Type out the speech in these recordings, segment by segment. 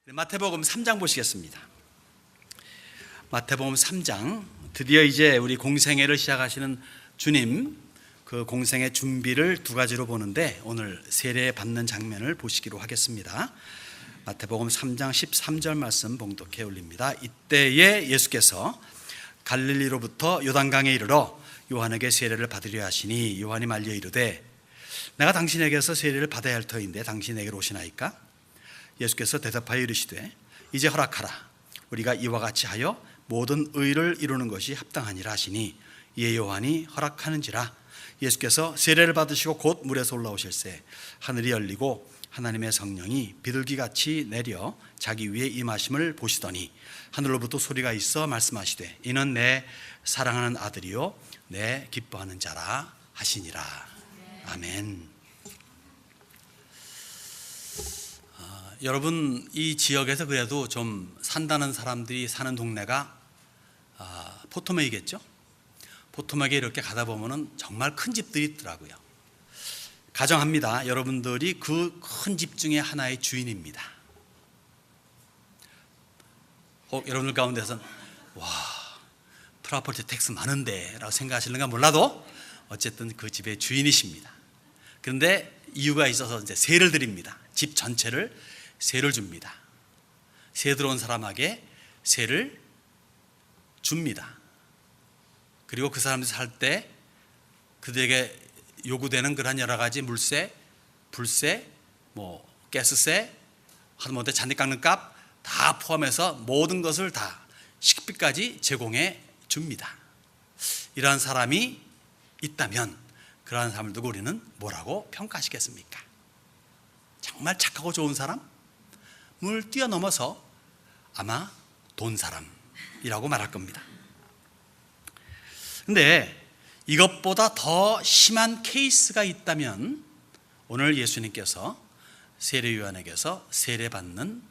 마태복음 3장 보시겠습니다. 마태복음 3장, 드디어 이제 우리 공생애를 시작하시는 주님, 그 공생애 준비를 두 가지로 보는데 오늘 세례 받는 장면을 보시기로 하겠습니다. 마태복음 3장 13절 말씀 봉독해 올립니다. 이때에 예수께서 갈릴리로부터 요단강에 이르러 요한에게 세례를 받으려 하시니 요한이 말려 이르되 내가 당신에게서 세례를 받아야 할 터인데 당신에게로 오시나이까? 예수께서 대답하여 이르시되 이제 허락하라. 우리가 이와 같이 하여 모든 의를 이루는 것이 합당하니라 하시니 이에 요한이 허락하는지라. 예수께서 세례를 받으시고 곧 물에서 올라오실새 하늘이 열리고 하나님의 성령이 비둘기같이 내려 자기 위에 임하심을 보시더니 하늘로부터 소리가 있어 말씀하시되 이는 내 사랑하는 아들이요 내 기뻐하는 자라 하시니라. 아멘. 여러분, 이 지역에서 그래도 좀 산다는 사람들이 사는 동네가 포토맥이겠죠? 포토맥에 이렇게 가다 보면은 정말 큰 집들이 있더라고요. 가정합니다. 여러분들이 그 큰 집 중에 하나의 주인입니다. 여러분들 가운데서는 와, 프로퍼티 텍스 많은데 라고 생각하시는가 몰라도 어쨌든 그 집의 주인이십니다. 그런데 이유가 있어서 이제 세를 드립니다. 집 전체를 세를 줍니다. 세 들어온 사람에게 세를 줍니다. 그리고 그 사람들이 살 때 그들에게 요구되는 그런 여러 가지 물세, 불세, 가스세, 하다못해 잔디 깎는 값 다 포함해서 모든 것을 다 식비까지 제공해 줍니다. 이러한 사람이 있다면 그러한 사람을 두고 우리는 뭐라고 평가하시겠습니까? 정말 착하고 좋은 사람? 을 뛰어넘어서 아마 돈 사람이라고 말할 겁니다. 근데 이것보다 더 심한 케이스가 있다면 오늘 예수님께서 세례 요한에게서 세례받는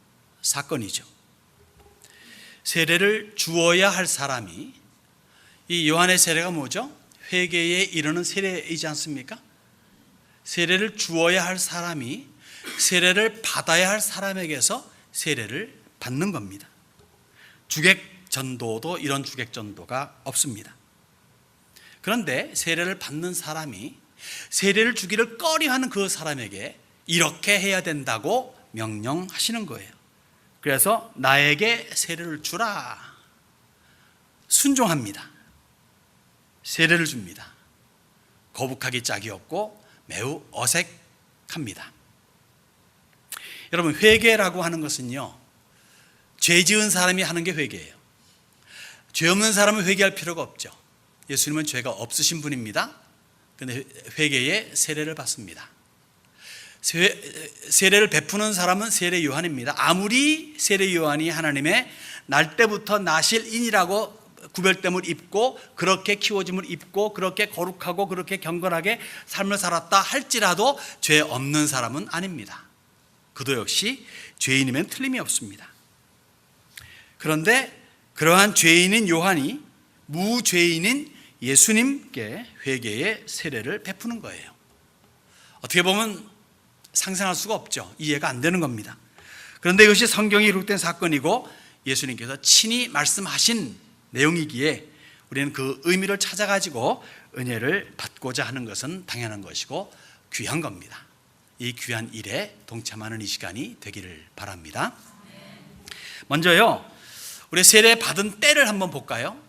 사건이죠. 세례를 주어야 할 사람이, 이 요한의 세례가 뭐죠? 회개에 이르는 세례이지 않습니까? 세례를 주어야 할 사람이 세례를 받아야 할 사람에게서 세례를 받는 겁니다. 주객전도도 이런 주객전도가 없습니다. 그런데 세례를 받는 사람이 세례를 주기를 꺼려하는 그 사람에게 이렇게 해야 된다고 명령하시는 거예요. 그래서 나에게 세례를 주라. 순종합니다. 세례를 줍니다. 거북하기 짝이 없고 매우 어색합니다. 여러분, 회개라고 하는 것은요, 죄 지은 사람이 하는 게 회개예요. 죄 없는 사람은 회개할 필요가 없죠. 예수님은 죄가 없으신 분입니다. 그런데 회개에 세례를 받습니다. 세례를 베푸는 사람은 세례 요한입니다. 아무리 세례 요한이 하나님의 날 때부터 나실 인이라고 구별됨을 입고 그렇게 키워짐을 입고 그렇게 거룩하고 그렇게 경건하게 삶을 살았다 할지라도 죄 없는 사람은 아닙니다. 그도 역시 죄인이면 틀림이 없습니다. 그런데 그러한 죄인인 요한이 무죄인인 예수님께 회개의 세례를 베푸는 거예요. 어떻게 보면 상상할 수가 없죠. 이해가 안 되는 겁니다. 그런데 이것이 성경에 기록된 사건이고 예수님께서 친히 말씀하신 내용이기에 우리는 그 의미를 찾아가지고 은혜를 받고자 하는 것은 당연한 것이고 귀한 겁니다. 이 귀한 일에 동참하는 이 시간이 되기를 바랍니다. 먼저요, 우리 세례 받은 때를 한번 볼까요?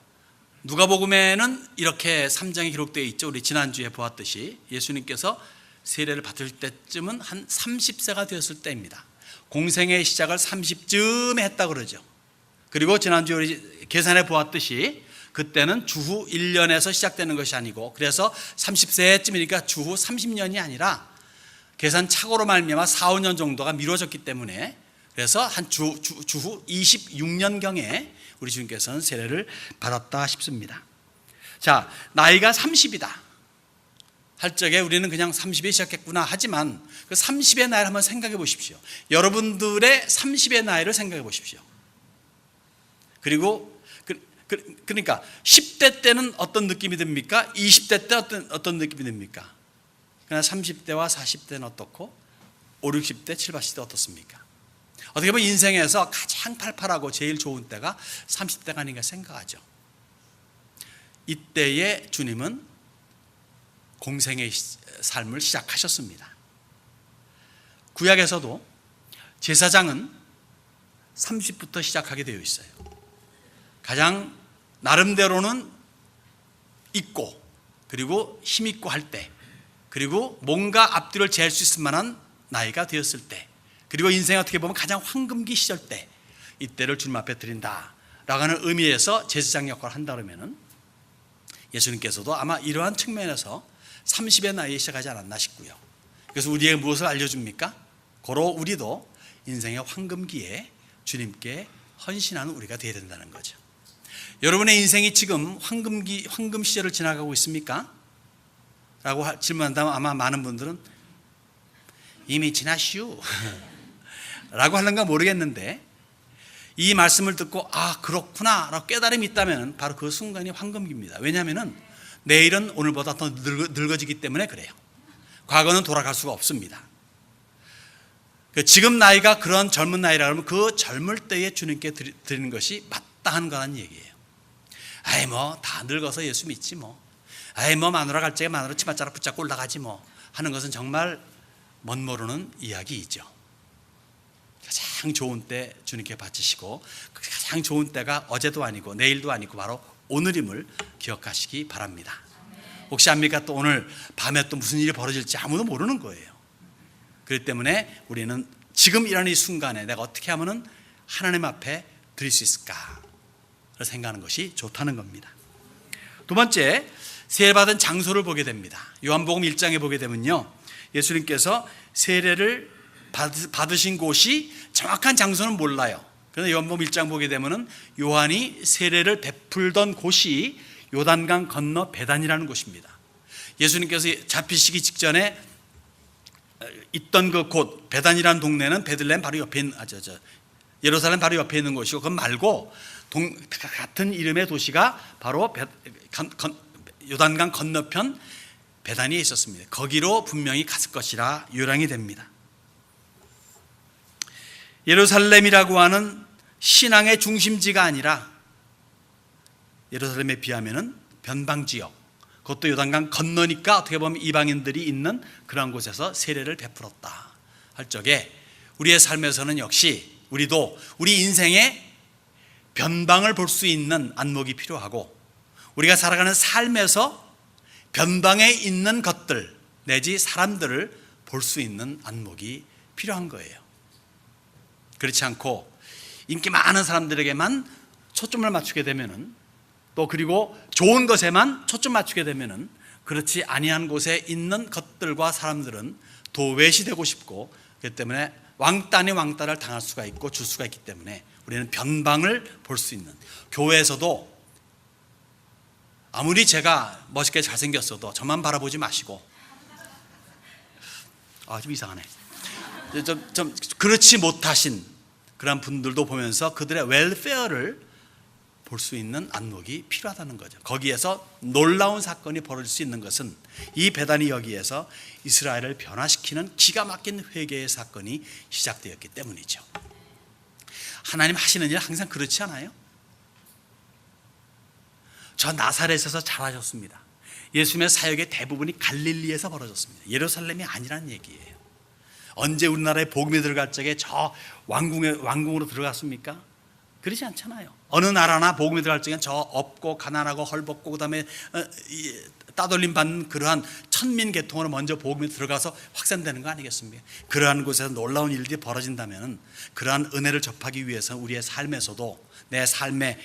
누가복음에는 이렇게 3장에 기록되어 있죠. 우리 지난주에 보았듯이 예수님께서 세례를 받을 때쯤은 한 30세가 되었을 때입니다. 공생의 시작을 30쯤에 했다고 그러죠. 그리고 지난주에 우리 계산해 보았듯이 그때는 주후 1년에서 시작되는 것이 아니고 그래서 30세쯤이니까 주후 30년이 아니라 계산 착오로 말미암아 4, 5년 정도가 미뤄졌기 때문에 그래서 한 주후 26년경에 우리 주님께서는 세례를 받았다 싶습니다. 자, 나이가 30이다 할 적에 우리는 그냥 30에 시작했구나 하지만 그 30의 나이를 한번 생각해 보십시오. 여러분들의 30의 나이를 생각해 보십시오. 그리고 그러니까 10대 때는 어떤 느낌이 듭니까? 20대 때 어떤 느낌이 듭니까? 그러나 30대와 40대는 어떻고 5, 60대, 7, 80대 어떻습니까? 어떻게 보면 인생에서 가장 팔팔하고 제일 좋은 때가 30대가 아닌가 생각하죠. 이때에 주님은 공생의 삶을 시작하셨습니다. 구약에서도 제사장은 30부터 시작하게 되어 있어요. 가장 나름대로는 있고, 그리고 힘있고 할 때, 그리고 뭔가 앞뒤를 재할 수 있을 만한 나이가 되었을 때, 그리고 인생에 어떻게 보면 가장 황금기 시절 때, 이때를 주님 앞에 드린다 라고 하는 의미에서 제사장 역할을 한다 그러면 예수님께서도 아마 이러한 측면에서 30의 나이에 시작하지 않았나 싶고요. 그래서 우리에게 무엇을 알려줍니까? 고로 우리도 인생의 황금기에 주님께 헌신하는 우리가 되어야 된다는 거죠. 여러분의 인생이 지금 황금 시절을 지나가고 있습니까? 라고 질문한다면 아마 많은 분들은 이미 지났슈 라고 하는가 모르겠는데, 이 말씀을 듣고 아 그렇구나 라고 깨달음이 있다면 바로 그 순간이 황금기입니다. 왜냐하면 내일은 오늘보다 더 늙어지기 때문에 그래요. 과거는 돌아갈 수가 없습니다. 지금 나이가 그런 젊은 나이라 그러면 그 젊을 때에 주님께 드리는 것이 마땅한 거라는 얘기예요. 아이 뭐 다 늙어서 예수 믿지 뭐, 아이 뭐 마누라 갈 적에 마누라 치맛자락 붙잡고 올라가지 뭐 하는 것은 정말 멋모르는 이야기이죠. 가장 좋은 때 주님께 바치시고, 가장 좋은 때가 어제도 아니고 내일도 아니고 바로 오늘임을 기억하시기 바랍니다. 혹시 압니까? 또 오늘 밤에 또 무슨 일이 벌어질지 아무도 모르는 거예요. 그렇기 때문에 우리는 지금 일하는 이 순간에 내가 어떻게 하면 하나님 앞에 드릴 수 있을까 생각하는 것이 좋다는 겁니다. 두 번째, 세례받은 장소를 보게 됩니다. 요한복음 1장에 보게 되면요, 예수님께서 세례를 받으신 곳이 정확한 장소는 몰라요. 그런데 요한복음 1장 보게 되면 요한이 세례를 베풀던 곳이 요단강 건너 베단이라는 곳입니다. 예수님께서 잡히시기 직전에 있던 그 곳 베단이라는 동네는 베들레헴 바로 옆에 있는 예루살렘 바로 옆에 있는 곳이고, 그것 말고 같은 이름의 도시가 바로 요단강 건너편 베단이에 있었습니다. 거기로 분명히 갔을 것이라 요량이 됩니다. 예루살렘이라고 하는 신앙의 중심지가 아니라 예루살렘에 비하면 변방지역, 그것도 요단강 건너니까 어떻게 보면 이방인들이 있는 그런 곳에서 세례를 베풀었다 할 적에, 우리의 삶에서는 역시 우리도 우리 인생의 변방을 볼 수 있는 안목이 필요하고, 우리가 살아가는 삶에서 변방에 있는 것들 내지 사람들을 볼 수 있는 안목이 필요한 거예요. 그렇지 않고 인기 많은 사람들에게만 초점을 맞추게 되면은, 또 그리고 좋은 것에만 초점 맞추게 되면은, 그렇지 아니한 곳에 있는 것들과 사람들은 도외시되고 싶고, 그렇기 때문에 왕따니 왕따를 당할 수가 있고 줄 수가 있기 때문에 우리는 변방을 볼 수 있는, 교회에서도 아무리 제가 멋있게 잘생겼어도 저만 바라보지 마시고, 좀 이상하네, 좀 그렇지 못하신 그런 분들도 보면서 그들의 웰페어를 볼 수 있는 안목이 필요하다는 거죠. 거기에서 놀라운 사건이 벌어질 수 있는 것은 이 베다니 여기에서 이스라엘을 변화시키는 기가 막힌 회개의 사건이 시작되었기 때문이죠. 하나님 하시는 일 항상 그렇지 않아요? 저 나사렛에서 자라셨습니다. 예수님의 사역의 대부분이 갈릴리에서 벌어졌습니다. 예루살렘이 아니란 얘기예요. 언제 우리나라에 복음이 들어갈 적에 저 왕궁으로 들어갔습니까? 그러지 않잖아요. 어느 나라나 복음이 들어갈 적엔 저 없고 가난하고 헐벗고 그다음에 따돌림 받는 그러한 천민 계통으로 먼저 복음이 들어가서 확산되는 거 아니겠습니까? 그러한 곳에서 놀라운 일들이 벌어진다면 그러한 은혜를 접하기 위해서 우리의 삶에서도, 내 삶에서도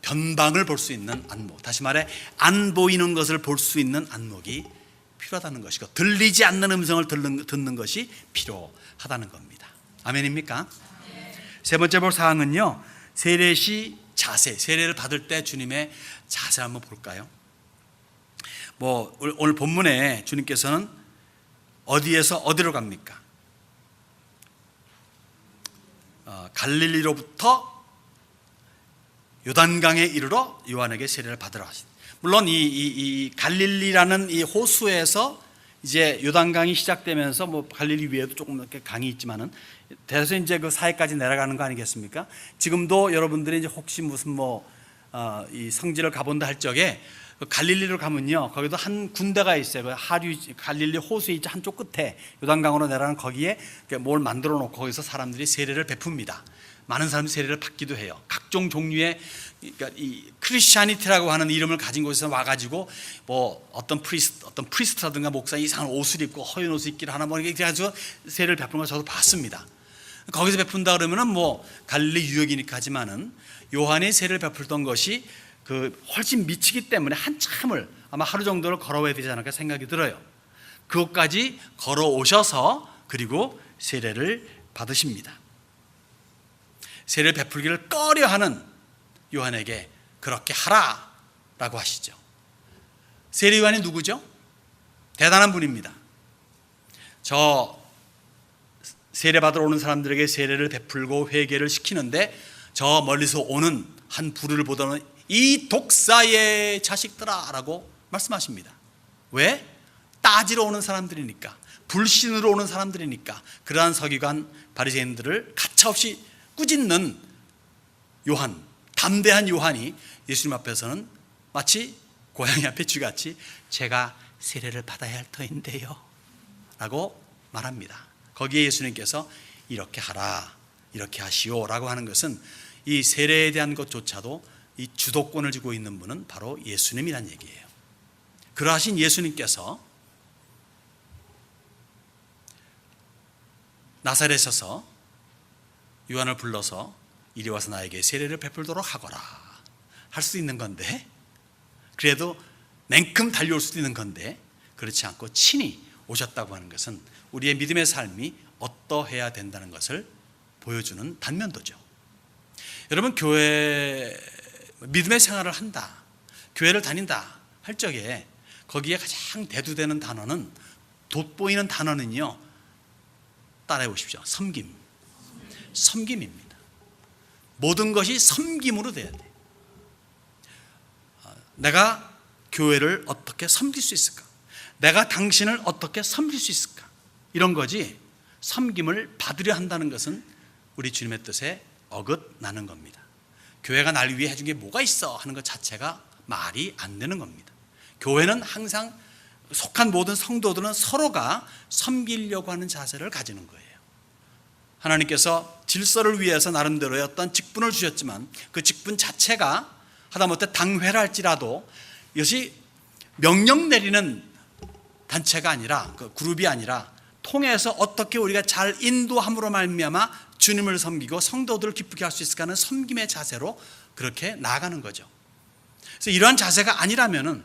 변방을 볼 수 있는 안목, 다시 말해 안 보이는 것을 볼 수 있는 안목이 필요하다는 것이고, 들리지 않는 음성을 듣는 것이 필요하다는 겁니다. 아멘입니까? 세 번째 볼 사항은요, 세례 시 자세, 세례를 받을 때 주님의 자세 한번 볼까요? 오늘 본문에 주님께서는 어디에서 어디로 갑니까? 갈릴리로부터 요단강에 이르러 요한에게 세례를 받으러 가십니다. 물론 이 갈릴리라는 이 호수에서 이제 요단강이 시작되면서 뭐 갈릴리 위에도 조금 이렇게 강이 있지만은 대서 이제 그 사해까지 내려가는 거 아니겠습니까? 지금도 여러분들이 이제 혹시 무슨 이 성지를 가본다 할 적에 그 갈릴리로 가면요, 거기도 한 군대가 있어요. 그 하류 갈릴리 호수의 이제 한쪽 끝에 요단강으로 내려가는 거기에 뭘 만들어 놓고 거기서 사람들이 세례를 베풉니다. 많은 사람들이 세례를 받기도 해요. 각종 종류의, 그러니까 이 크리스찬이티라고 하는 이름을 가진 곳에서 와가지고 뭐 어떤 프리스트라든가 목사 이상한 옷을 입고 허연 옷을 입기를 하나 뭐 이렇게 해가지고 세례를 베푸는 걸 저도 봤습니다. 거기서 베푼다 그러면은 뭐 갈릴리 유역이니까 하지만은 요한이 세례를 베풀던 것이 그 훨씬 미치기 때문에 한참을 아마 하루 정도를 걸어와야 되지 않을까 생각이 들어요. 그것까지 걸어오셔서 그리고 세례를 받으십니다. 세례를 베풀기를 꺼려하는 요한에게 그렇게 하라라고 하시죠. 세례 요한이 누구죠? 대단한 분입니다. 저 세례 받으러 오는 사람들에게 세례를 베풀고 회개를 시키는데 저 멀리서 오는 한 부류를 보더니 이 독사의 자식들아 라고 말씀하십니다. 왜? 따지러 오는 사람들이니까, 불신으로 오는 사람들이니까. 그러한 서기관 바리새인들을 가차없이 꾸짖는 요한, 담대한 요한이 예수님 앞에서는 마치 고양이 앞에 쥐같이 제가 세례를 받아야 할 터인데요 라고 말합니다. 거기에 예수님께서 이렇게 하라, 이렇게 하시오 라고 하는 것은 이 세례에 대한 것조차도 이 주도권을 쥐고 있는 분은 바로 예수님이란 얘기예요. 그러하신 예수님께서 나사렛에서 요한을 불러서 이리 와서 나에게 세례를 베풀도록 하거라 할 수 있는 건데, 그래도 냉큼 달려올 수도 있는 건데 그렇지 않고 친히 오셨다고 하는 것은 우리의 믿음의 삶이 어떠해야 된다는 것을 보여주는 단면도죠. 여러분, 교회 믿음의 생활을 한다, 교회를 다닌다 할 적에 거기에 가장 대두되는 단어는, 돋보이는 단어는요, 따라해 보십시오. 섬김입니다. 모든 것이 섬김으로 돼야 돼. 내가 교회를 어떻게 섬길 수 있을까? 내가 당신을 어떻게 섬길 수 있을까? 이런 거지, 섬김을 받으려 한다는 것은 우리 주님의 뜻에 어긋나는 겁니다. 교회가 날 위해 해준 게 뭐가 있어 하는 것 자체가 말이 안 되는 겁니다. 교회는 항상 속한 모든 성도들은 서로가 섬기려고 하는 자세를 가지는 거예요. 하나님께서 질서를 위해서 나름대로의 어떤 직분을 주셨지만 그 직분 자체가 하다못해 당회라 할지라도 이것이 명령 내리는 단체가 아니라, 그 그룹이 아니라 통해서 어떻게 우리가 잘 인도함으로 말미암아 주님을 섬기고 성도들을 기쁘게 할 수 있을까 하는 섬김의 자세로 그렇게 나아가는 거죠. 그래서 이러한 자세가 아니라면은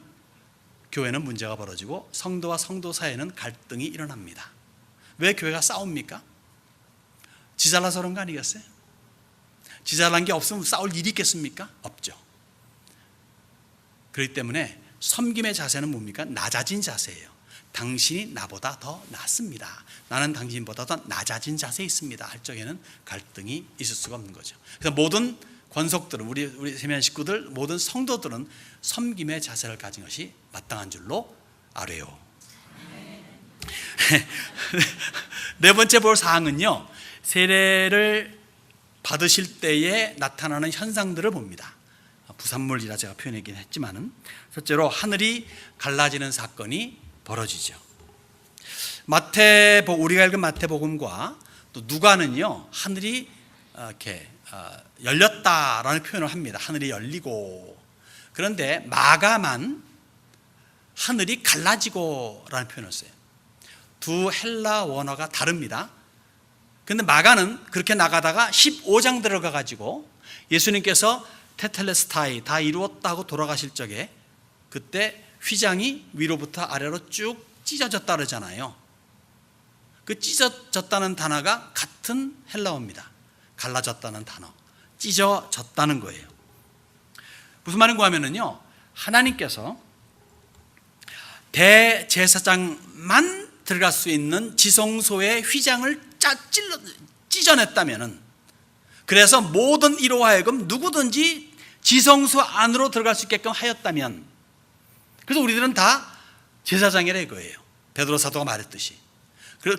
교회는 문제가 벌어지고 성도와 성도 사이에는 갈등이 일어납니다. 왜 교회가 싸웁니까? 지잘나서 그런 거 아니겠어요? 지잘난 게 없으면 싸울 일이 있겠습니까? 없죠. 그렇기 때문에 섬김의 자세는 뭡니까? 낮아진 자세예요. 당신이 나보다 더 낫습니다, 나는 당신보다 더 낮아진 자세에 있습니다 할 적에는 갈등이 있을 수가 없는 거죠. 그래서 모든 권속들은, 우리 세미한 식구들, 모든 성도들은 섬김의 자세를 가진 것이 마땅한 줄로 아뢰요. 네 번째 볼 사항은요, 세례를 받으실 때에 나타나는 현상들을 봅니다. 부산물이라 제가 표현하긴 했지만은, 첫째로 하늘이 갈라지는 사건이 벌어지죠. 우리가 읽은 마태복음과 또 누가는요, 하늘이 이렇게 열렸다라는 표현을 합니다. 하늘이 열리고. 그런데 마가만 하늘이 갈라지고라는 표현을 써요. 두 헬라 원어가 다릅니다. 그런데 마가는 그렇게 나가다가 15장 들어가 가지고 예수님께서 테텔레스타이, 다 이루었다 하고 돌아가실 적에 그때 휘장이 위로부터 아래로 쭉 찢어졌다 그러잖아요. 그 찢어졌다는 단어가 같은 헬라어입니다. 갈라졌다는 단어, 찢어졌다는 거예요. 무슨 말인가 하면은요, 하나님께서 대제사장만 들어갈 수 있는 지성소의 휘장을 찢어냈다면은, 그래서 모든 이로 하여금 누구든지 지성소 안으로 들어갈 수 있게끔 하였다면, 그래서 우리들은 다 제사장이라 이거예요. 베드로 사도가 말했듯이.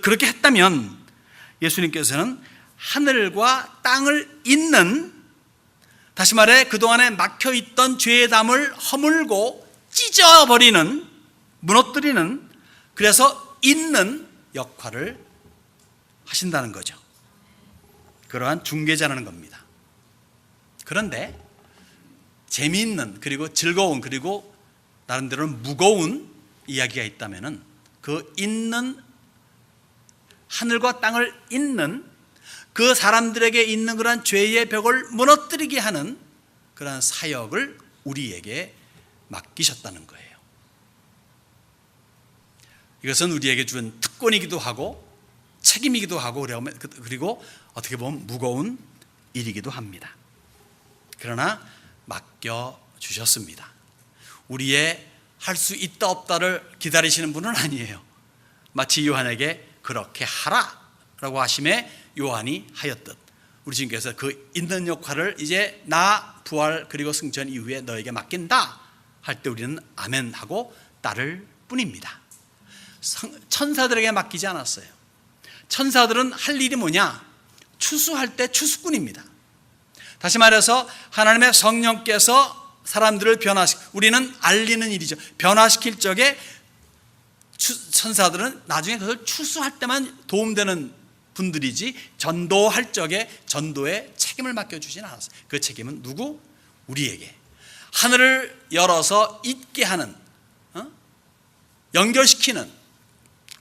그렇게 했다면 예수님께서는 하늘과 땅을 잇는, 다시 말해 그동안에 막혀있던 죄의 담을 허물고 찢어버리는, 무너뜨리는, 그래서 잇는 역할을 하신다는 거죠. 그러한 중개자라는 겁니다. 그런데 재미있는, 그리고 즐거운, 그리고 나름대로는 무거운 이야기가 있다면은 그 잇는, 하늘과 땅을 잇는, 그 사람들에게 있는 그러한 죄의 벽을 무너뜨리게 하는 그러한 사역을 우리에게 맡기셨다는 거예요. 이것은 우리에게 준 특권이기도 하고 책임이기도 하고, 그리고 어떻게 보면 무거운 일이기도 합니다. 그러나 맡겨주셨습니다. 우리의 할 수 있다 없다를 기다리시는 분은 아니에요. 마치 요한에게 그렇게 하라라고 하심에 요한이 하였듯 우리 주님께서 그 있는 역할을 이제 나 부활 그리고 승천 이후에 너에게 맡긴다 할 때 우리는 아멘 하고 따를 뿐입니다. 천사들에게 맡기지 않았어요. 천사들은 할 일이 뭐냐? 추수할 때 추수꾼입니다. 다시 말해서 하나님의 성령께서 사람들을 우리는 알리는 일이죠. 변화시킬 적에 천사들은 나중에 그것을 추수할 때만 도움되는 분들이지, 전도할 적에 전도의 책임을 맡겨주지는 않았어요. 그 책임은 누구? 우리에게. 하늘을 열어서 있게 하는, 연결시키는,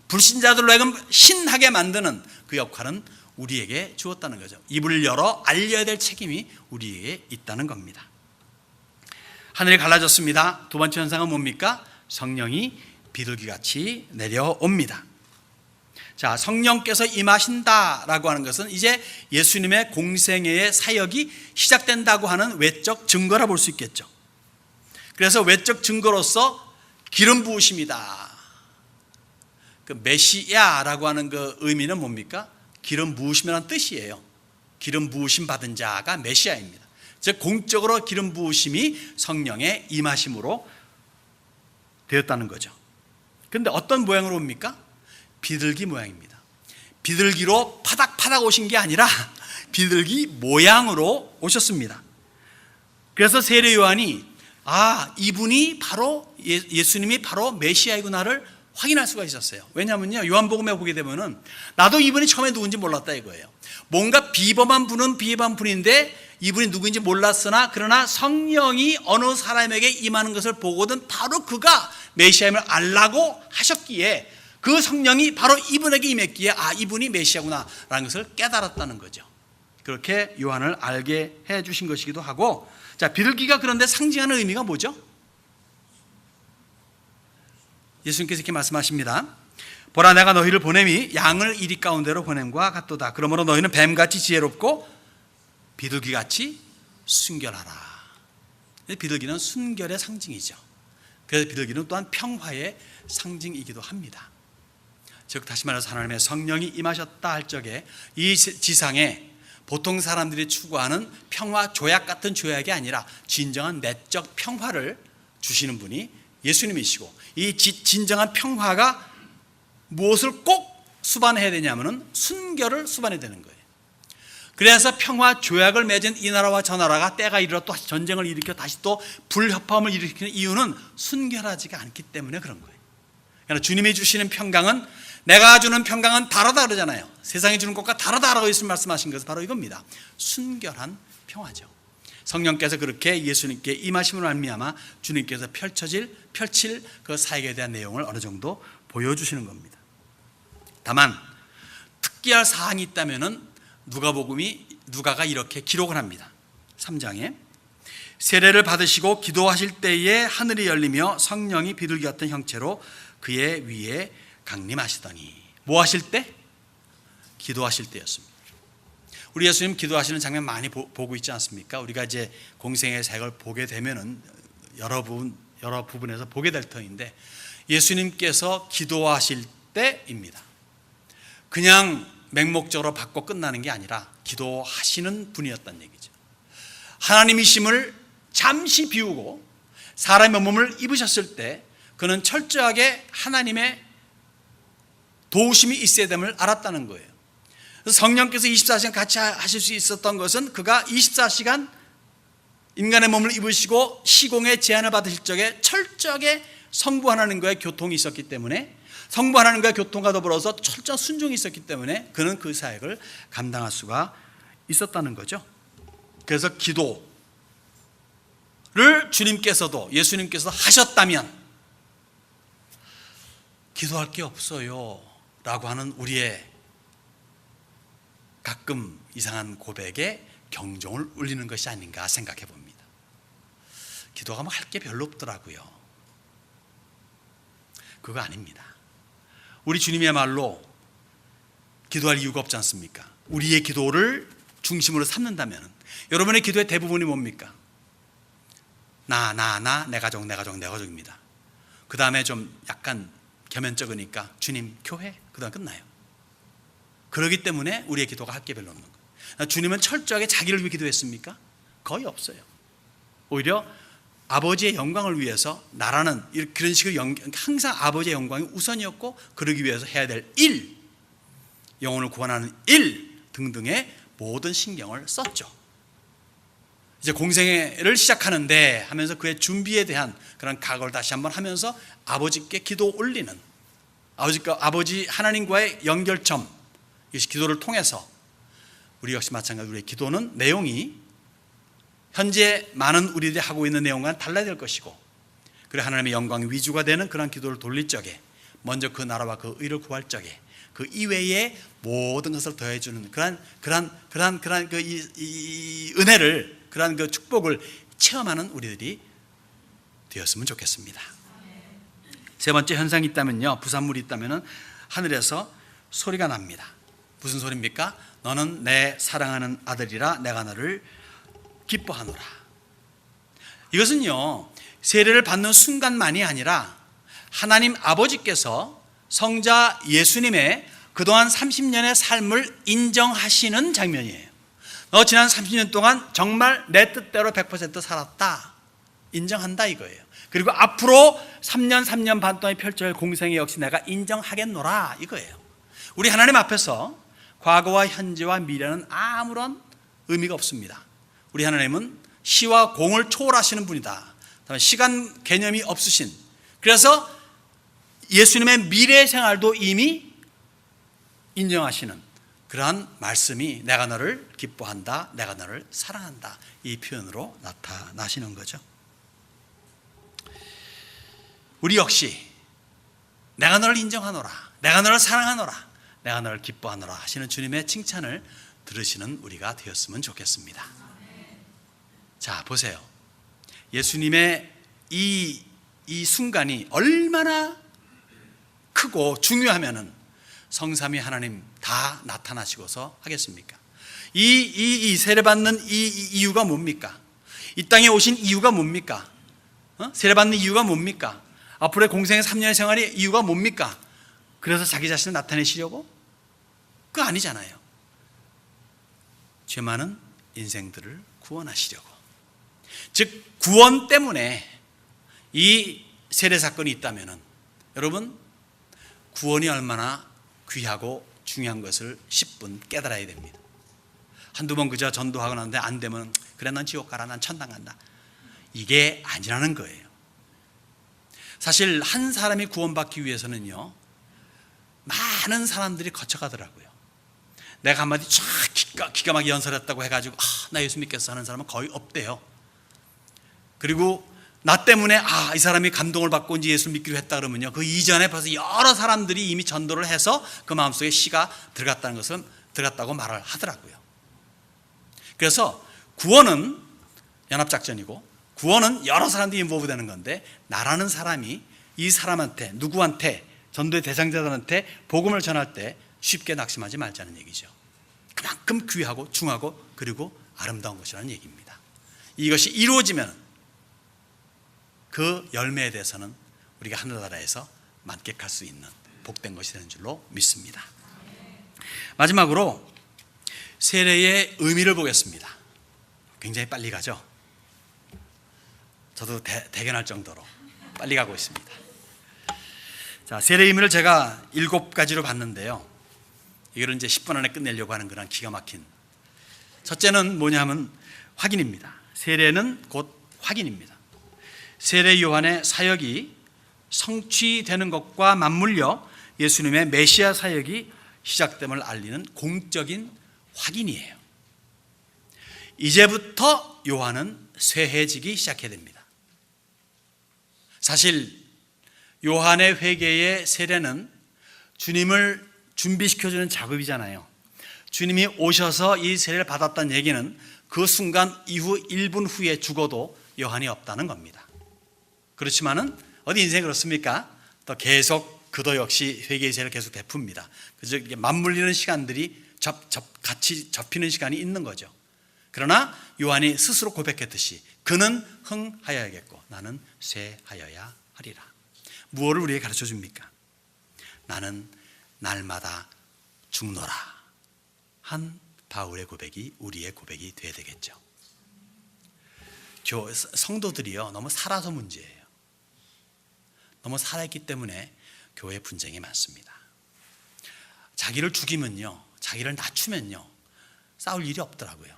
불신자들로 하여금 신하게 만드는 그 역할은 우리에게 주었다는 거죠. 입을 열어 알려야 될 책임이 우리에게 있다는 겁니다. 하늘이 갈라졌습니다. 두 번째 현상은 뭡니까? 성령이 비둘기같이 내려옵니다. 자, 성령께서 임하신다라고 하는 것은 이제 예수님의 공생애의 사역이 시작된다고 하는 외적 증거라 볼 수 있겠죠. 그래서 외적 증거로서 기름 부으심이다. 그 메시아라고 하는 그 의미는 뭡니까? 기름 부으심이라는 뜻이에요. 기름 부으심 받은 자가 메시아입니다. 즉 공적으로 기름 부으심이 성령의 임하심으로 되었다는 거죠. 그런데 어떤 모양으로 옵니까? 비둘기 모양입니다. 비둘기로 파닥파닥 오신 게 아니라 비둘기 모양으로 오셨습니다. 그래서 세례 요한이 이분이 바로 예수님이 바로 메시아이구나를 확인할 수가 있었어요. 왜냐하면요, 요한복음에 보게 되면은 나도 이분이 처음에 누군지 몰랐다 이거예요. 뭔가 비범한 분인데 이분이 누구인지 몰랐으나 그러나 성령이 어느 사람에게 임하는 것을 보거든 바로 그가 메시아임을 알라고 하셨기에, 그 성령이 바로 이분에게 임했기에 이분이 메시아구나 라는 것을 깨달았다는 거죠. 그렇게 요한을 알게 해 주신 것이기도 하고, 자, 비둘기가 그런데 상징하는 의미가 뭐죠? 예수님께서 이렇게 말씀하십니다. 보라, 내가 너희를 보냄이 양을 이리 가운데로 보냄과 같도다. 그러므로 너희는 뱀같이 지혜롭고 비둘기같이 순결하라. 비둘기는 순결의 상징이죠. 그래서 비둘기는 또한 평화의 상징이기도 합니다. 즉 다시 말해서 하나님의 성령이 임하셨다 할 적에 이 지상에 보통 사람들이 추구하는 평화 조약 같은 조약이 아니라 진정한 내적 평화를 주시는 분이 예수님이시고, 이 진정한 평화가 무엇을 꼭 수반해야 되냐면은 순결을 수반해야 되는 거예요. 그래서 평화 조약을 맺은 이 나라와 저 나라가 때가 이르러 또 전쟁을 일으켜 다시 또 불협화음을 일으키는 이유는 순결하지가 않기 때문에 그런 거예요. 그러니까 주님이 주시는 평강은, 내가 주는 평강은 다르다 그러잖아요. 세상이 주는 것과 다르다라고 예수님 말씀하신 것은 바로 이겁니다. 순결한 평화죠. 성령께서 그렇게 예수님께 임하심으로 말미암아 주님께서 펼칠 그 사역에 대한 내용을 어느 정도 보여주시는 겁니다. 다만 특기할 사항이 있다면은 누가가 이렇게 기록을 합니다. 3장에 세례를 받으시고 기도하실 때에 하늘이 열리며 성령이 비둘기 같은 형체로 그의 위에 강림하시더니. 뭐 하실 때? 기도하실 때였습니다. 우리 예수님 기도하시는 장면 많이 보고 있지 않습니까? 우리가 이제 공생의 사역을 보게 되면은 여러 부분에서 보게 될 터인데, 예수님께서 기도하실 때입니다. 그냥 맹목적으로 받고 끝나는 게 아니라 기도하시는 분이었다는 얘기죠. 하나님이심을 잠시 비우고 사람의 몸을 입으셨을 때 그는 철저하게 하나님의 도우심이 있어야 됨을 알았다는 거예요. 그래서 성령께서 24시간 같이 하실 수 있었던 것은 그가 24시간 인간의 몸을 입으시고 시공의 제한을 받으실 적에 철저하게 성부 하나님과의 교통이 있었기 때문에, 성부 하나님과의 교통과 더불어서 철저한 순종이 있었기 때문에 그는 그 사역을 감당할 수가 있었다는 거죠. 그래서 기도를 주님께서도, 예수님께서 하셨다면 기도할 게 없어요 라고 하는 우리의 가끔 이상한 고백에 경종을 울리는 것이 아닌가 생각해 봅니다. 기도가 뭐 할 게 별로 없더라고요. 그거 아닙니다. 우리 주님이야말로 기도할 이유가 없지 않습니까? 우리의 기도를 중심으로 삼는다면 여러분의 기도의 대부분이 뭡니까? 내 가족입니다. 그 다음에 좀 약간 겸연쩍으니까 주님, 교회, 그 다음 끝나요. 그렇기 때문에 우리의 기도가 할 게 별로 없는 거예요. 주님은 철저하게 자기를 위해 기도했습니까? 거의 없어요. 오히려 아버지의 영광을 위해서, 나라는 그런 식으로 항상 아버지의 영광이 우선이었고, 그러기 위해서 해야 될 일, 영혼을 구원하는 일 등등의 모든 신경을 썼죠. 이제 공생애를 시작하는데 하면서 그의 준비에 대한 그런 각오를 다시 한번 하면서 아버지께 기도 올리는, 아버지 하나님과의 연결점, 이것이 기도를 통해서, 우리 역시 마찬가지로 우리의 기도는 내용이 현재 많은 우리들이 하고 있는 내용과는 달라야 될 것이고, 그래 하나님의 영광 위주가 되는 그런 기도를 돌릴 적에, 먼저 그 나라와 그 의를 구할 적에 그 이외의 모든 것을 더해주는 그러한 그 은혜를, 그러한 그 축복을 체험하는 우리들이 되었으면 좋겠습니다. 세 번째 현상이 있다면요, 부산물이 있다면은 하늘에서 소리가 납니다. 무슨 소리입니까? 너는 내 사랑하는 아들이라 내가 너를 기뻐하노라. 이것은요, 세례를 받는 순간만이 아니라 하나님 아버지께서 성자 예수님의 그동안 30년의 삶을 인정하시는 장면이에요. 너 지난 30년 동안 정말 내 뜻대로 100% 살았다, 인정한다 이거예요. 그리고 앞으로 3년 반 동안 펼쳐질 공생애 역시 내가 인정하겠노라 이거예요. 우리 하나님 앞에서 과거와 현재와 미래는 아무런 의미가 없습니다. 우리 하나님은 시와 공을 초월하시는 분이다. 시간 개념이 없으신, 그래서 예수님의 미래 생활도 이미 인정하시는 그러한 말씀이 내가 너를 기뻐한다, 내가 너를 사랑한다, 이 표현으로 나타나시는 거죠. 우리 역시 내가 너를 인정하노라, 내가 너를 사랑하노라, 내가 너를 기뻐하노라 하시는 주님의 칭찬을 들으시는 우리가 되었으면 좋겠습니다. 자, 보세요. 예수님의 이 순간이 얼마나 크고 중요하면은 성삼위 하나님 다 나타나시고서 하겠습니까? 이 세례받는 이 이유가 뭡니까? 이 땅에 오신 이유가 뭡니까? 세례받는 이유가 뭡니까? 앞으로의 공생의 3년의 생활의 이유가 뭡니까? 그래서 자기 자신을 나타내시려고? 그거 아니잖아요. 죄 많은 인생들을 구원하시려고. 즉 구원 때문에 이 세례 사건이 있다면은, 여러분, 구원이 얼마나 귀하고 중요한 것을 10분 깨달아야 됩니다. 한두 번 그저 전도하고 나는데 안 되면 그래 난 지옥 가라, 난 천당 간다, 이게 아니라는 거예요. 사실 한 사람이 구원받기 위해서는요, 많은 사람들이 거쳐가더라고요. 내가 한마디 쫙 기가 막히게 연설했다고 해가지고 나 예수 믿겠어 하는 사람은 거의 없대요. 그리고 나 때문에 이 사람이 감동을 받고 이제 예수 믿기로 했다 그러면요, 그 이전에 벌써 여러 사람들이 이미 전도를 해서 그 마음속에 씨가 들어갔다고 말을 하더라고요. 그래서 구원은 연합작전이고, 구원은 여러 사람들이 인볼브 되는 건데, 나라는 사람이 이 사람한테, 누구한테, 전도의 대상자들한테 복음을 전할 때 쉽게 낙심하지 말자는 얘기죠. 그만큼 귀하고 중하고 그리고 아름다운 것이라는 얘기입니다. 이것이 이루어지면 그 열매에 대해서는 우리가 하늘나라에서 만끽할 수 있는 복된 것이 되는 줄로 믿습니다. 마지막으로 세례의 의미를 보겠습니다. 굉장히 빨리 가죠. 저도 대견할 정도로 빨리 가고 있습니다. 자, 세례의 의미를 제가 7가지로 봤는데요. 이거를 이제 10분 안에 끝내려고 하는 그런 기가 막힌. 첫째는 뭐냐면 확인입니다. 세례는 곧 확인입니다. 세례 요한의 사역이 성취되는 것과 맞물려 예수님의 메시아 사역이 시작됨을 알리는 공적인 확인이에요. 이제부터 요한은 쇠해지기 시작해야 됩니다. 사실 요한의 회개의 세례는 주님을 준비시켜주는 작업이잖아요. 주님이 오셔서 이 세례를 받았다는 얘기는 그 순간 이후 1분 후에 죽어도 요한이 없다는 겁니다. 그렇지만은 어디 인생이 그렇습니까? 또 계속 그도 역시 회개의 세례를 계속 베풉니다. 그래서 이게 맞물리는 시간들이 같이 접히는 시간이 있는 거죠. 그러나 요한이 스스로 고백했듯이 그는 흥하여야겠고 나는 쇠하여야 하리라. 무엇을 우리에게 가르쳐 줍니까? 나는 날마다 죽노라 한 바울의 고백이 우리의 고백이 되어야 되겠죠. 성도들이요, 너무 살아서 문제예요. 너무 살아있기 때문에 교회 분쟁이 많습니다. 자기를 죽이면요, 자기를 낮추면요, 싸울 일이 없더라고요.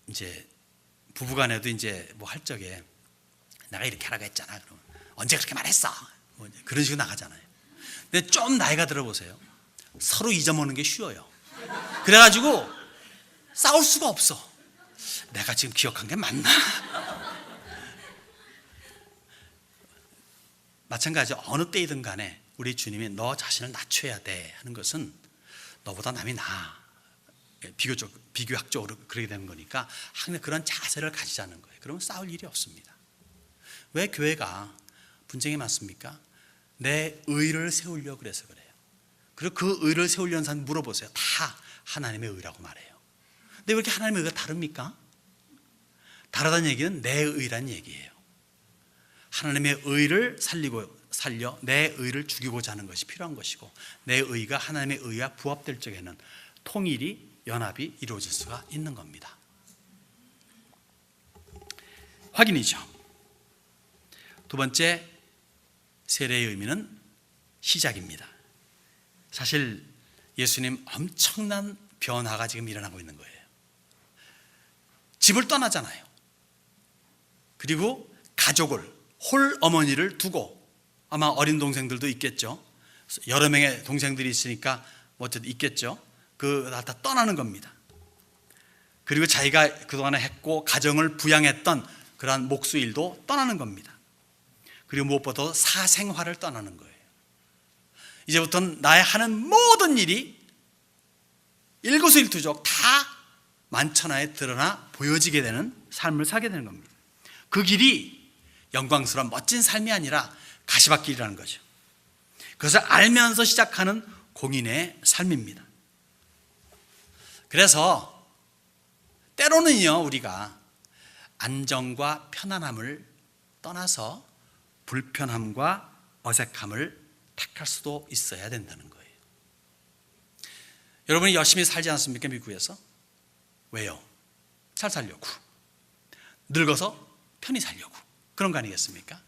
이제 부부간에도 이제 뭐 할 적에 내가 이렇게 하라고 했잖아. 그러면 언제 그렇게 말했어? 뭐 그런 식으로 나가잖아요. 근데 좀 나이가 들어보세요. 서로 잊어먹는 게 쉬워요. 그래가지고 싸울 수가 없어. 내가 지금 기억한 게 맞나? 마찬가지로 어느 때이든 간에 우리 주님이 너 자신을 낮춰야 돼 하는 것은 너보다 남이 나아. 비교학적으로 그렇게 되는 거니까 항상 그런 자세를 가지자는 거예요. 그러면 싸울 일이 없습니다. 왜 교회가 분쟁이 많습니까? 내 의를 세우려고 그래서 그래요. 그리고 그 의를 세우려는 사람 물어보세요. 다 하나님의 의라고 말해요. 근데 왜 이렇게 하나님의 의가 다릅니까? 다르다는 얘기는 내 의란 얘기예요. 하나님의 의를 살려 내 의를 죽이고자 하는 것이 필요한 것이고, 내 의가 하나님의 의와 부합될 적에는 통일이, 연합이 이루어질 수가 있는 겁니다. 확인이죠. 두 번째, 세례의 의미는 시작입니다. 사실 예수님 엄청난 변화가 지금 일어나고 있는 거예요. 집을 떠나잖아요. 그리고 가족을, 홀 어머니를 두고, 아마 어린 동생들도 있겠죠. 여러 명의 동생들이 있으니까 뭐 어쨌든 있겠죠. 다 떠나는 겁니다. 그리고 자기가 그동안에 했고 가정을 부양했던 그러한 목수일도 떠나는 겁니다. 그리고 무엇보다 사생활을 떠나는 거예요. 이제부터는 나의 하는 모든 일이 일거수일투족 다 만천하에 드러나 보여지게 되는 삶을 살게 되는 겁니다. 그 길이 영광스러운 멋진 삶이 아니라 가시밭길이라는 거죠. 그것을 알면서 시작하는 공인의 삶입니다. 그래서 때로는요, 우리가 안정과 편안함을 떠나서 불편함과 어색함을 택할 수도 있어야 된다는 거예요. 여러분이 열심히 살지 않습니까? 미국에서. 왜요? 잘 살려고. 늙어서 편히 살려고. 그런 거 아니겠습니까?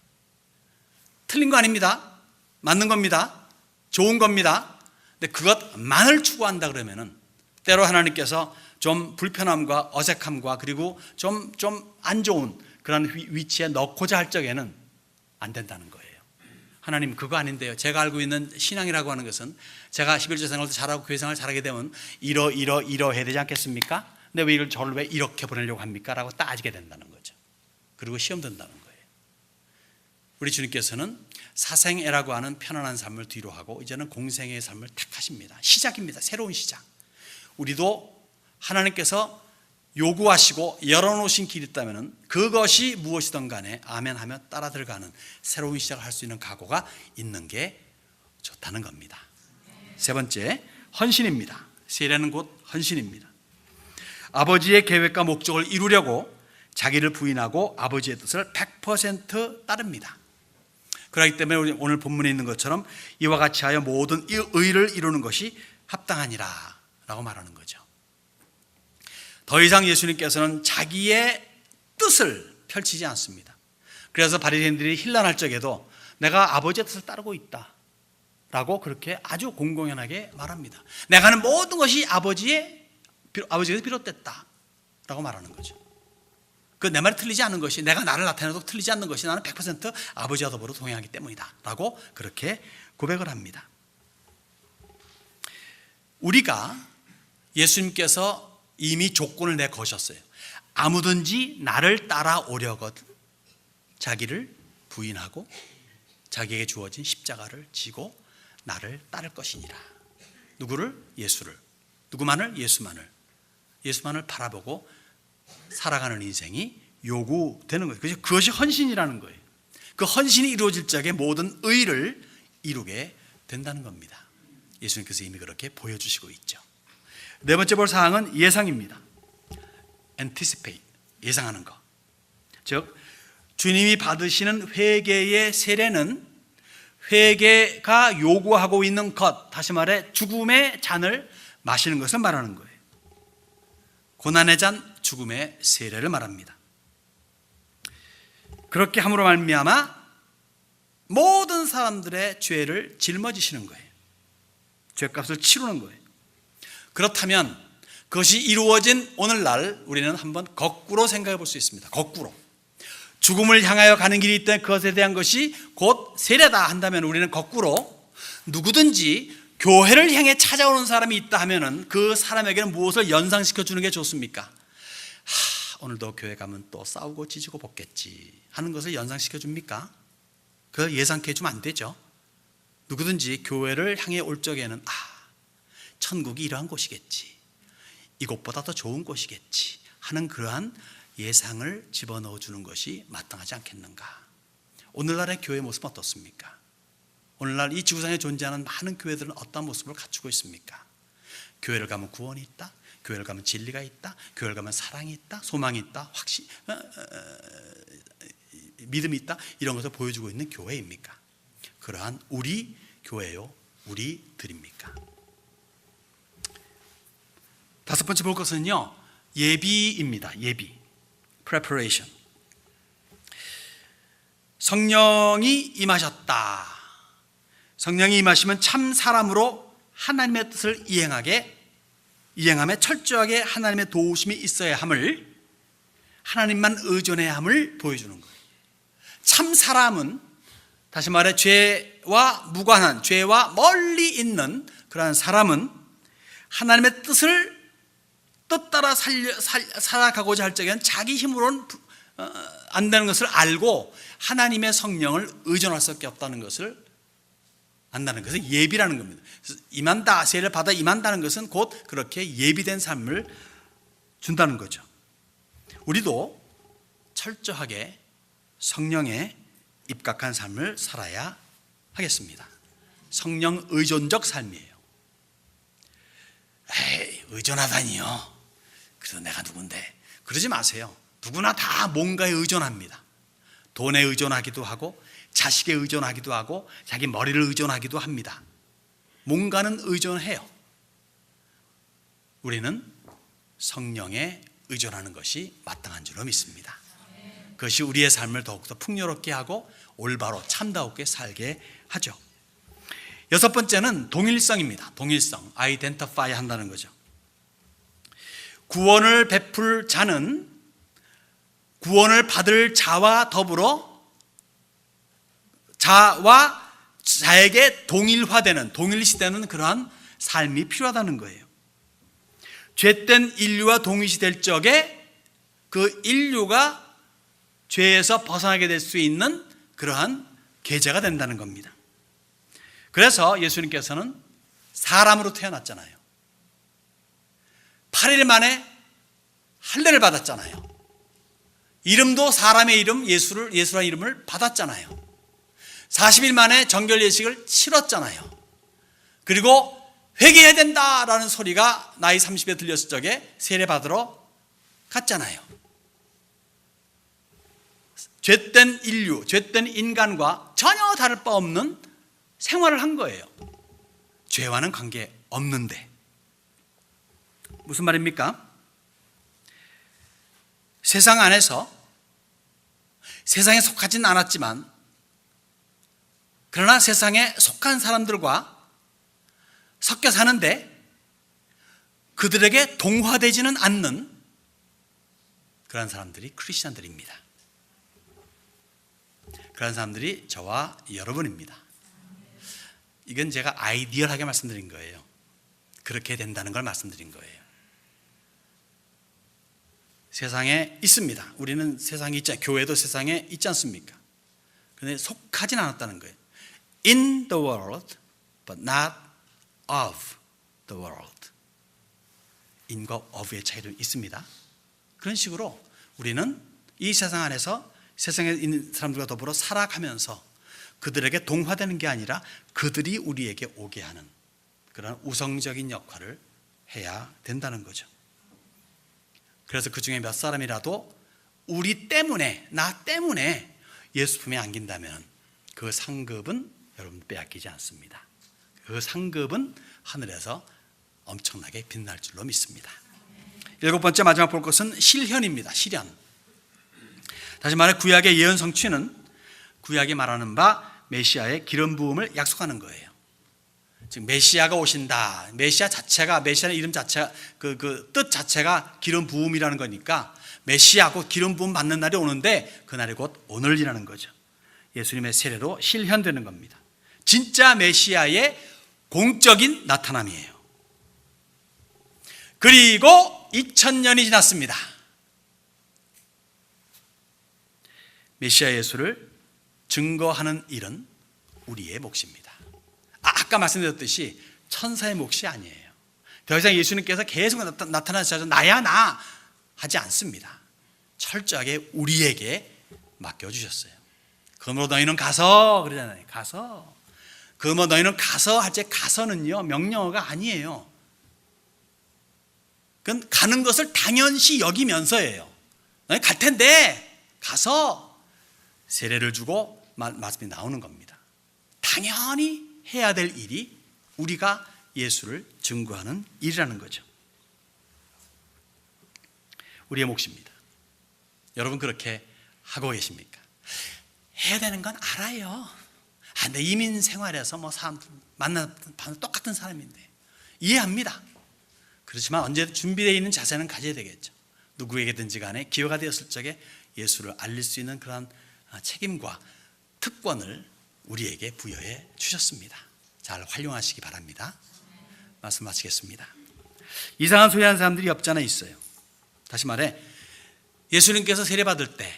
틀린 거 아닙니다. 맞는 겁니다. 좋은 겁니다. 근데 그것만을 추구한다 그러면은 때로 하나님께서 좀 불편함과 어색함과 그리고 좀 안 좋은 그런 위치에 넣고자 할 적에는 안 된다는 거예요. 하나님 그거 아닌데요. 제가 알고 있는 신앙이라고 하는 것은 제가 11조 생활도 잘하고 교회 생활 잘하게 되면 이러해야 되지 않겠습니까? 근데 왜 저를 왜 이렇게 보내려고 합니까? 라고 따지게 된다는 거죠. 그리고 시험 든다는 거예요. 우리 주님께서는 사생애라고 하는 편안한 삶을 뒤로 하고 이제는 공생애의 삶을 택하십니다. 시작입니다. 새로운 시작. 우리도 하나님께서 요구하시고 열어놓으신 길이 있다면 그것이 무엇이든 간에 아멘하며 따라 들어가는 새로운 시작을 할 수 있는 각오가 있는 게 좋다는 겁니다. 세 번째, 헌신입니다. 세례는 곧 헌신입니다. 아버지의 계획과 목적을 이루려고 자기를 부인하고 아버지의 뜻을 100% 따릅니다. 그렇기 때문에 우리 오늘 본문에 있는 것처럼 이와 같이 하여 모든 의를 이루는 것이 합당하니라 라고 말하는 거죠. 더 이상 예수님께서는 자기의 뜻을 펼치지 않습니다. 그래서 바리새인들이 힐난할 적에도 내가 아버지의 뜻을 따르고 있다 라고 그렇게 아주 공공연하게 말합니다. 내가 하는 모든 것이 아버지에서 비롯됐다 라고 말하는 거죠. 그 내 말이 틀리지 않은 것이, 내가 나를 나타내도 틀리지 않는 것이 나는 100% 아버지와 더불어 동행하기 때문이다 라고 그렇게 고백을 합니다. 우리가 예수님께서 이미 조건을 내거셨어요. 아무든지 나를 따라오려거든 자기를 부인하고 자기에게 주어진 십자가를 지고 나를 따를 것이니라. 누구를? 예수를. 누구만을? 예수만을 바라보고 살아가는 인생이 요구되는 거예요. 그것이 헌신이라는 거예요. 그 헌신이 이루어질 적에 모든 의를 이루게 된다는 겁니다. 예수님께서 이미 그렇게 보여주시고 있죠. 네 번째 볼 사항은 예상입니다. anticipate, 예상하는 것. 즉 주님이 받으시는 회개의 세례는 회개가 요구하고 있는 것, 다시 말해 죽음의 잔을 마시는 것을 말하는 거예요. 고난의 잔, 죽음의 세례를 말합니다. 그렇게 함으로 말미암아 모든 사람들의 죄를 짊어지시는 거예요. 죄값을 치르는 거예요. 그렇다면 그것이 이루어진 오늘날 우리는 한번 거꾸로 생각해 볼 수 있습니다. 거꾸로. 죽음을 향하여 가는 길이 있다면 그것에 대한 것이 곧 세례다 한다면 우리는 거꾸로 누구든지 교회를 향해 찾아오는 사람이 있다 하면은 그 사람에게는 무엇을 연상시켜 주는 게 좋습니까? 오늘도 교회 가면 또 싸우고 찢고 벗겠지 하는 것을 연상시켜 줍니까? 그걸 예상케 해주면 안 되죠. 누구든지 교회를 향해 올 적에는 천국이 이러한 곳이겠지, 이곳보다 더 좋은 곳이겠지 하는 그러한 예상을 집어넣어 주는 것이 마땅하지 않겠는가? 오늘날의 교회 모습은 어떻습니까? 오늘날 이 지구상에 존재하는 많은 교회들은 어떤 모습을 갖추고 있습니까? 교회를 가면 구원이 있다, 교회를 가면 진리가 있다, 교회를 가면 사랑이 있다, 소망이 있다, 믿음이 있다, 이런 것을 보여주고 있는 교회입니까? 그러한 우리 교회요, 우리들입니까? 다섯 번째 볼 것은요, 예비입니다. 예비, preparation. 성령이 임하셨다. 성령이 임하시면 참 사람으로 하나님의 뜻을 이행함에 철저하게 하나님의 도우심이 있어야 함을, 하나님만 의존해야 함을 보여주는 거예요. 참 사람은 다시 말해 죄와 무관한, 죄와 멀리 있는 그러한 사람은 하나님의 뜻 따라 살아가고자 할 적에는 자기 힘으로는 안 되는 것을 알고 하나님의 성령을 의존할 수밖에 없다는 것을 안다는 것은 예비라는 겁니다. 임한다, 세례를 받아 임한다는 것은 곧 그렇게 예비된 삶을 준다는 거죠. 우리도 철저하게 성령에 입각한 삶을 살아야 하겠습니다. 성령 의존적 삶이에요. 에이, 의존하다니요. 그래서 내가 누군데? 그러지 마세요. 누구나 다 뭔가에 의존합니다. 돈에 의존하기도 하고, 자식에 의존하기도 하고, 자기 머리를 의존하기도 합니다. 뭔가는 의존해요. 우리는 성령에 의존하는 것이 마땅한 줄로 믿습니다. 그것이 우리의 삶을 더욱더 풍요롭게 하고 올바로 참다웠게 살게 하죠. 여섯 번째는 동일성입니다. 동일성, identify 한다는 거죠. 구원을 베풀 자는 구원을 받을 자와 더불어 자에게 동일시되는 그러한 삶이 필요하다는 거예요. 죄된 인류와 동일시될 적에 그 인류가 죄에서 벗어나게 될 수 있는 그러한 계제가 된다는 겁니다. 그래서 예수님께서는 사람으로 태어났잖아요. 8일 만에 할례를 받았잖아요. 이름도 사람의 이름, 예수라는 이름을 받았잖아요. 40일 만에 정결 예식을 치렀잖아요. 그리고 회개해야 된다라는 소리가 나이 30에 들렸을 적에 세례 받으러 갔잖아요. 죄된 인류, 죄된 인간과 전혀 다를 바 없는 생활을 한 거예요. 죄와는 관계 없는데. 무슨 말입니까? 세상 안에서 세상에 속하진 않았지만 그러나 세상에 속한 사람들과 섞여 사는데 그들에게 동화되지는 않는 그런 사람들이 크리스천들입니다. 그런 사람들이 저와 여러분입니다. 이건 제가 아이디얼하게 말씀드린 거예요. 그렇게 된다는 걸 말씀드린 거예요. 세상에 있습니다. 우리는 세상에 있지, 교회도 세상에 있지 않습니까? 그런데 속하진 않았다는 거예요. In the world, but not of the world. in과 of의 차이도 있습니다. 그런 식으로 우리는 이 세상 안에서 세상에 있는 사람들과 더불어 살아가면서 그들에게 동화되는 게 아니라 그들이 우리에게 오게 하는 그런 우성적인 역할을 해야 된다는 거죠. 그래서 그 중에 몇 사람이라도 우리 때문에, 나 때문에 예수 품에 안긴다면 그 상급은 여러분 빼앗기지 않습니다. 그 상급은 하늘에서 엄청나게 빛날 줄로 믿습니다. 7번째 마지막 볼 것은 실현입니다. 실현. 다시 말해 구약의 예언 성취는 구약이 말하는 바 메시아의 기름 부음을 약속하는 거예요. 즉 메시아가 오신다. 메시아 자체가, 메시아의 이름 자체가 그 뜻 자체가 기름 부음이라는 거니까 메시아 곧 기름 부음 받는 날이 오는데 그날이 곧 오늘이라는 거죠. 예수님의 세례로 실현되는 겁니다. 진짜 메시아의 공적인 나타남이에요. 그리고 2000년이 지났습니다. 메시아 예수를 증거하는 일은 우리의 몫입니다. 아까 말씀드렸듯이 천사의 몫이 아니에요. 더 이상 예수님께서 계속 나타나셔서 나야 나 하지 않습니다. 철저하게 우리에게 맡겨주셨어요. 그러므로 너희는 가서 그러잖아요. 가서. 그러므로 너희는 가서 할 때 가서는요 명령어가 아니에요. 그건 가는 것을 당연시 여기면서예요. 너희 갈 텐데 가서 세례를 주고 말씀이 나오는 겁니다. 당연히 해야 될 일이 우리가 예수를 증거하는 일이라는 거죠. 우리의 몫입니다. 여러분 그렇게 하고 계십니까? 해야 되는 건 알아요. 근데 이민 생활에서 뭐 사람들 만나는 똑같은 사람인데 이해합니다. 그렇지만 언제 준비되어 있는 자세는 가져야 되겠죠. 누구에게든지 간에 기회가 되었을 적에 예수를 알릴 수 있는 그런 책임과 특권을 우리에게 부여해 주셨습니다. 잘 활용하시기 바랍니다. 말씀 마치겠습니다. 이상한 소리 하는 사람들이 없지 않아 있어요. 다시 말해 예수님께서 세례받을 때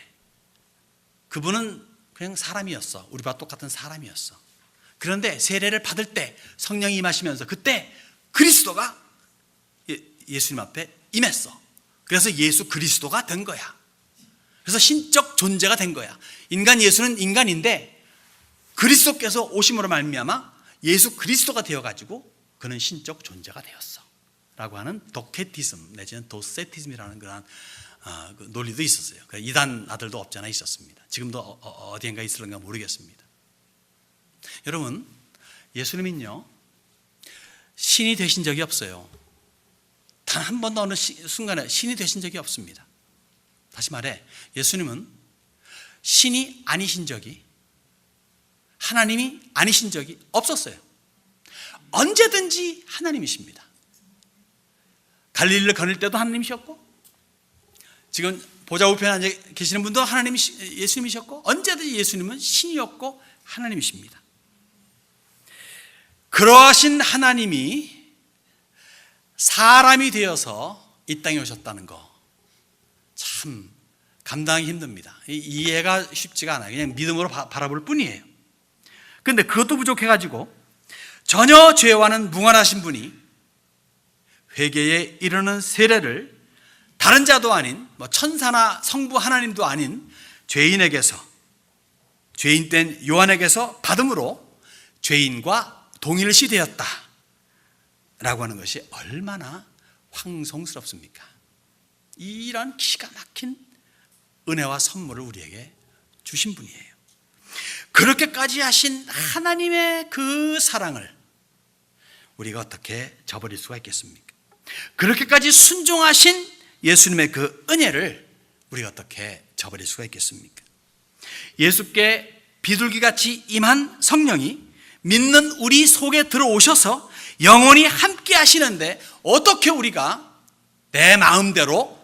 그분은 그냥 사람이었어. 우리와 똑같은 사람이었어. 그런데 세례를 받을 때 성령이 임하시면서 그때 그리스도가 예수님 앞에 임했어. 그래서 예수 그리스도가 된 거야. 그래서 신적 존재가 된 거야. 인간 예수는 인간인데 그리스도께서 오심으로 말미암아 예수 그리스도가 되어가지고 그는 신적 존재가 되었어 라고 하는 도케티즘 내지는 도세티즘이라는 그런 논리도 있었어요. 이단 아들도 없지 않아 있었습니다. 지금도 어디엔가 있을런가 모르겠습니다. 여러분 예수님은요 신이 되신 적이 없어요. 단 한 번도 어느 순간에 신이 되신 적이 없습니다. 다시 말해 예수님은 신이 아니신 적이, 하나님이 아니신 적이 없었어요. 언제든지 하나님이십니다. 갈릴리를 거닐 때도 하나님이셨고 지금 보좌 우편에 앉아 계시는 분도 예수님이셨고 언제든지 예수님은 신이었고 하나님이십니다. 그러하신 하나님이 사람이 되어서 이 땅에 오셨다는 거 참 감당하기 힘듭니다. 이해가 쉽지가 않아요. 그냥 믿음으로 바라볼 뿐이에요. 그런데 그것도 부족해가지고 전혀 죄와는 무관하신 분이 회개에 이르는 세례를 다른 자도 아닌 천사나 성부 하나님도 아닌 죄인에게서, 죄인된 요한에게서 받음으로 죄인과 동일시 되었다 라고 하는 것이 얼마나 황송스럽습니까? 이런 기가 막힌 은혜와 선물을 우리에게 주신 분이에요. 그렇게까지 하신 하나님의 그 사랑을 우리가 어떻게 저버릴 수가 있겠습니까? 그렇게까지 순종하신 예수님의 그 은혜를 우리가 어떻게 저버릴 수가 있겠습니까? 예수께 비둘기같이 임한 성령이 믿는 우리 속에 들어오셔서 영원히 함께 하시는데 어떻게 우리가 내 마음대로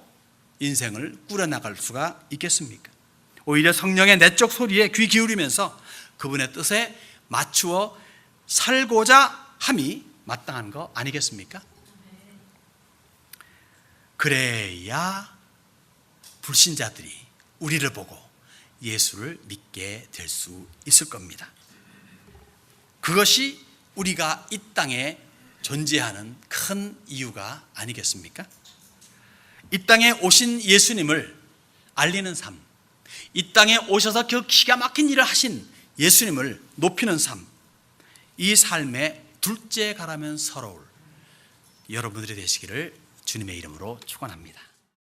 인생을 꾸려나갈 수가 있겠습니까? 오히려 성령의 내적 소리에 귀 기울이면서 그분의 뜻에 맞추어 살고자 함이 마땅한 거 아니겠습니까? 그래야 불신자들이 우리를 보고 예수를 믿게 될 수 있을 겁니다. 그것이 우리가 이 땅에 존재하는 큰 이유가 아니겠습니까? 이 땅에 오신 예수님을 알리는 삶, 이 땅에 오셔서 그 기가 막힌 일을 하신 예수님을 높이는 삶, 이 삶의 둘째 가라면 서러울 여러분들이 되시기를 주님의 이름으로 축원합니다.